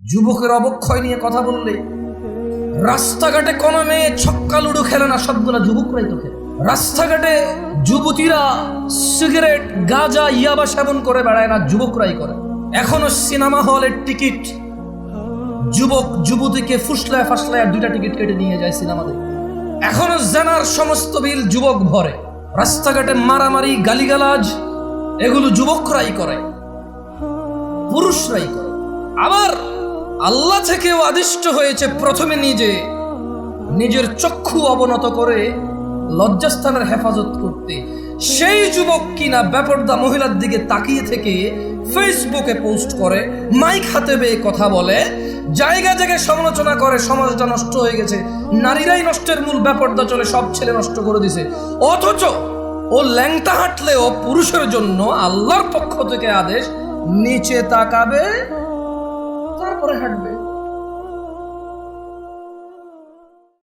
যুবকের অবক্ষয় নিয়ে কথা বললে, রাস্তাঘাটে কোন মেয়ে ছক্কা লুডো খেলে না, সবগুলা যুবকরাই তো খেলে। রাস্তাঘাটে যুবতীরা সিগারেট গাঁজা ইয়াবা সেবন করে বেড়ায় না, যুবকরাই করে। এখনো সিনেমা হলের টিকিট যুবক যুবতীকে ফুসলায় ফাসলায় 2টা টিকিট কেটে নিয়ে যায় সিনেমা দেখতে। এখনো জেনার সমস্ত বিল যুবক ভরে। রাস্তাঘাটে মারামারি গালিগালাজ এগুলো যুবকরাই করে, পুরুষরাই করে। আবার আল্লাহ থেকেও আদিষ্ট হয়েছে প্রথমে নিজের চক্ষু অবনত করে লজ্জাস্থানের হেফাজত করতে। সেই যুবক কিনা বেপরদা মহিলার দিকে তাকিয়ে থেকে ফেসবুকে পোস্ট করে, মাইক হাতে পেয়ে কথা বলে, জায়গা জায়গায় সমালোচনা করে, সমাজটা নষ্ট হয়ে গেছে, নারীরাই নষ্টের মূল, বেপরদা চলে, সব ছেলে নষ্ট করে দিছে। অথচ ও ল্যাংটা হাঁটলেও পুরুষের জন্য আল্লাহর পক্ষ থেকে আদেশ, নিচে তাকাবে তারপরে হাঁটবে।